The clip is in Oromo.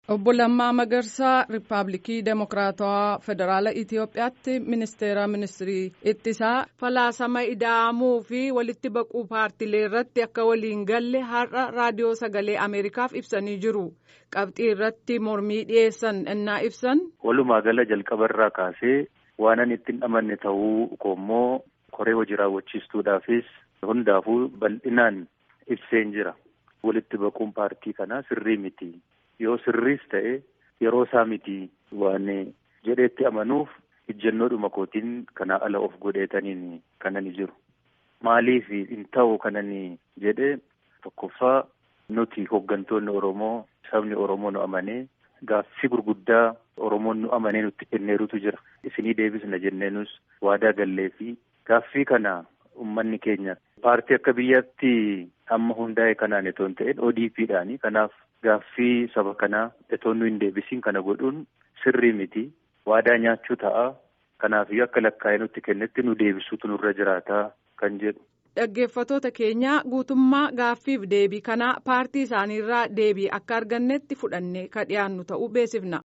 Obbo Lammaa Magarsaa Riippaabilikii Demokiraatawaa Federaala Itiyoophiyaatti ministeerii ittisaa falaasama ida'amuu fi walitti baquu paartiilee irratti akka waliin galle har'a raadiyoo sagalee Ameerikaaf ibsanii jiru. Qabxii irratti mormii dhiyeessan ennaa ibsan. Walumaa gala jalqabarraa kaasee waanan ittiin amanne ta'uu koommoo koree hojii raawwachiistuudhaafis hundaafuu bal'inaan ibseen jira. Walitti baquun paartii kanaa sirrii miti. Yoo sirriis ta'e yeroo isaa miti waan jedheetti amanuuf ejjennoodhuma kootiin kana ala of godheetaniin kanani jiru. Maaliif hin ta'u kanani jedhee tokkoffaa nuti hooggantoonni Oromoo sabni Oromoo nu amanee gaaffii gurguddaa Oromoon nu amanee nutti kenneerutu jira. Isinii deebisna jenneenus waadaa gallee fi gaaffii kana uummanni keenya paartii akka biyyaatti amma hundaa'e kanaan itoo hin ta'in ODP'dhaani. Kanaaf gaaffii saba kanaa itoo nu hin deebisiin kana godhuun sirrii miti. Waadaa nyaachuu ta'a. Kanaafiyyuu akka lakkaa'ee nutti kennetti nu deebisuutu nurra jiraataa kan jedhu. Dhaggeeffatoota keenya guutummaa gaaffiif deebii kanaa paartii isaaniirraa deebii akka argannetti fudhannee ka dhiyaannu ta'uu beeksifna.